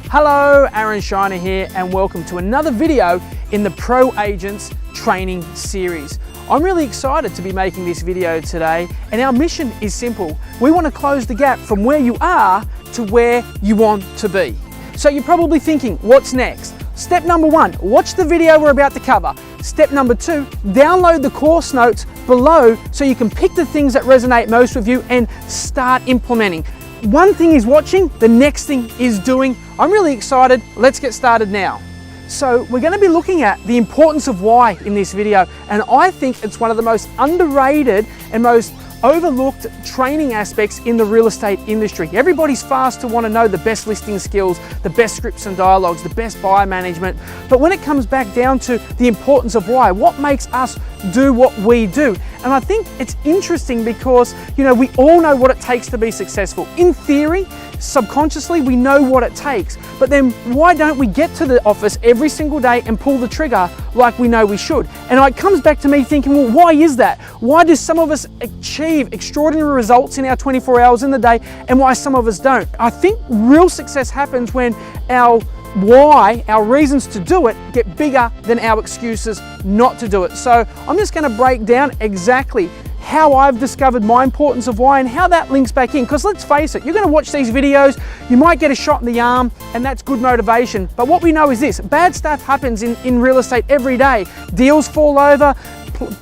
Hello, Aaron Shiner here, and welcome to another video in the Proagent training series. I'm really excited to be making this video today, and our mission is simple. We want to close the gap from where you are to where you want to be. So you're probably thinking, what's next? Step number one, watch the video we're about to cover. Step number two, download the course notes below so you can pick the things that resonate most with you and start implementing. One thing is watching, the next thing is doing. I'm really excited. Let's get started now. So we're going to be looking at the importance of why in this video, and I think it's one of the most underrated and most overlooked training aspects in the real estate industry. Everybody's fast to want to know the best listing skills, the best scripts and dialogues, the best buyer management, but when it comes back down to the importance of why, what makes us do what we do? And I think it's interesting because, we all know what it takes to be successful. In theory, subconsciously, we know what it takes, but then why don't we get to the office every single day and pull the trigger like we know we should? And it comes back to me thinking, well, why is that? Why do some of us achieve extraordinary results in our 24 hours in the day and why some of us don't? I think real success happens when our why, our reasons to do it, get bigger than our excuses not to do it. So I'm just going to break down exactly how I've discovered my importance of why and how that links back in. Because let's face it, you're going to watch these videos, you might get a shot in the arm, and that's good motivation. But what we know is this: bad stuff happens in real estate every day. Deals fall over,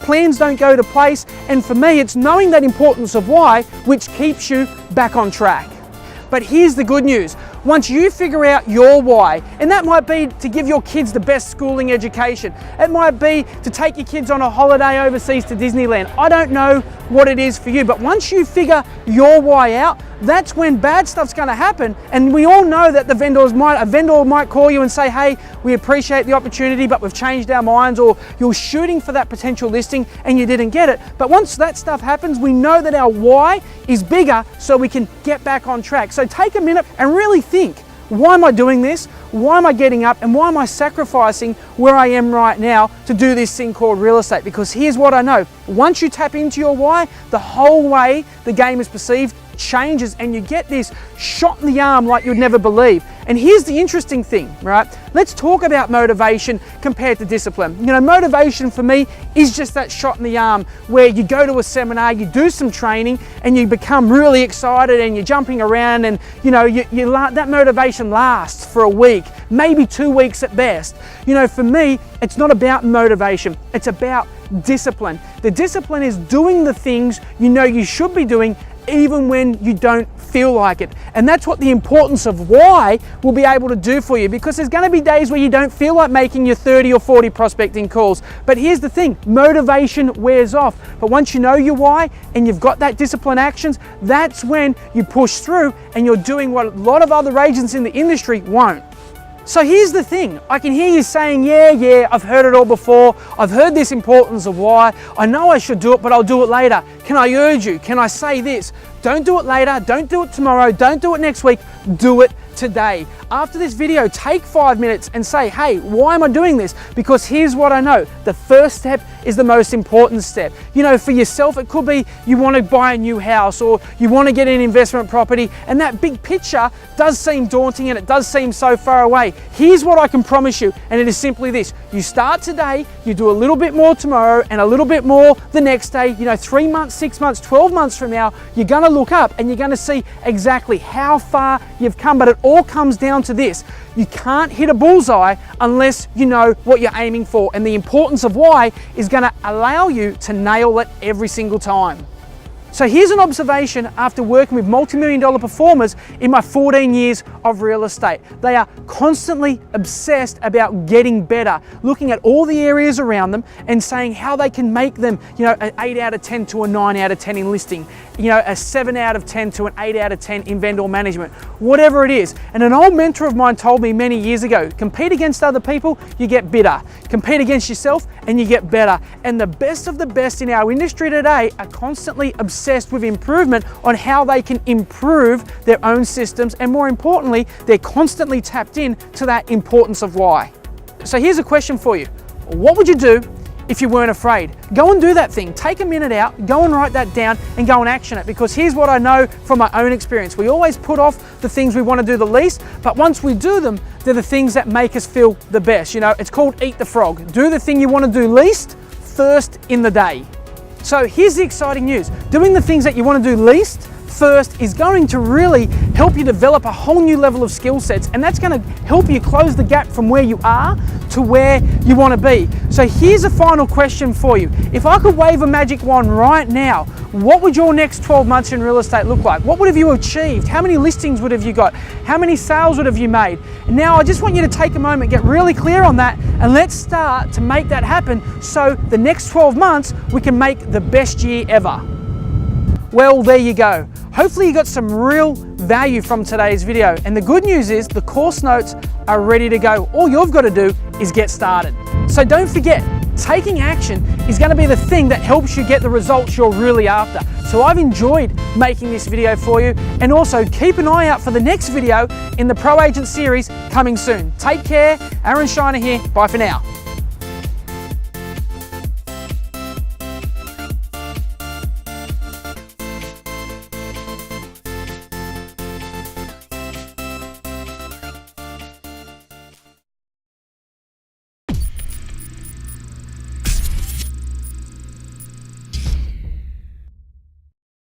plans don't go to place, and for me, it's knowing that importance of why which keeps you back on track. But here's the good news. Once you figure out your why, and that might be to give your kids the best schooling education, it might be to take your kids on a holiday overseas to Disneyland. I don't know what it is for you, but once you figure your why out, that's when bad stuff's going to happen. And we all know that a vendor might call you and say, hey, we appreciate the opportunity, but we've changed our minds, or you're shooting for that potential listing and you didn't get it. But once that stuff happens, we know that our why is bigger, so we can get back on track. So take a minute and really think, why am I doing this? Why am I getting up? And why am I sacrificing where I am right now to do this thing called real estate? Because here's what I know. Once you tap into your why, the whole way the game is perceived changes, and you get this shot in the arm like you'd never believe. And here's the interesting thing, right? Let's talk about motivation compared to discipline. Motivation for me is just that shot in the arm where you go to a seminar, you do some training, and you become really excited and you're jumping around, and that motivation lasts for a week, maybe 2 weeks at best. For me, it's not about motivation, it's about discipline. The discipline is doing the things you should be doing even when you don't feel like it. And that's what the importance of why will be able to do for you, because there's going to be days where you don't feel like making your 30 or 40 prospecting calls. But here's the thing, motivation wears off. But once you know your why and you've got that discipline actions, that's when you push through and you're doing what a lot of other agents in the industry won't. So here's the thing, I can hear you saying, yeah, I've heard it all before. I've heard this importance of why. I know I should do it, but I'll do it later. Can I urge you? Can I say this? Don't do it later, don't do it tomorrow, don't do it next week, do it today. After this video, take 5 minutes and say, hey, why am I doing this? Because here's what I know. The first step is the most important step. For yourself, it could be you want to buy a new house, or you want to get an investment property, and that big picture does seem daunting and it does seem so far away. Here's what I can promise you, and it is simply this. You start today, you do a little bit more tomorrow, and a little bit more the next day. 3 months, 6 months, 12 months from now, you're going to look up and you're going to see exactly how far you've come. But it all comes down to this: you can't hit a bullseye unless you know what you're aiming for, and the importance of why is going to allow you to nail it every single time. So here's an observation after working with multi-million-dollar performers in my 14 years of real estate. They are constantly obsessed about getting better, looking at all the areas around them and saying how they can make them, an 8 out of 10 to a 9 out of 10 in listing, a 7 out of 10 to an 8 out of 10 in vendor management, whatever it is. And an old mentor of mine told me many years ago, compete against other people, you get bitter. Compete against yourself and you get better. And the best of the best in our industry today are constantly obsessed with improvement on how they can improve their own systems, and more importantly, they're constantly tapped in to that importance of why. So here's a question for you. What would you do if you weren't afraid. Go and do that thing. Take a minute out, go and write that down and go and action it, because here's what I know from my own experience. We always put off the things we want to do the least, but once we do them, they're the things that make us feel the best. You know, it's called eat the frog. Do the thing you want to do least first in the day. So here's the exciting news. Doing the things that you want to do least first is going to really help you develop a whole new level of skill sets, and that's going to help you close the gap from where you are to where you want to be. So here's a final question for you. If I could wave a magic wand right now, what would your next 12 months in real estate look like? What would have you achieved? How many listings would have you got? How many sales would have you made? And now I just want you to take a moment, get really clear on that, and let's start to make that happen so the next 12 months we can make the best year ever. Well, there you go. Hopefully you got some real value from today's video. And the good news is the course notes are ready to go. All you've got to do is get started. So don't forget, taking action is going to be the thing that helps you get the results you're really after. So I've enjoyed making this video for you, and also keep an eye out for the next video in the Pro Agent series coming soon. Take care. Aaron Shiner here. Bye for now.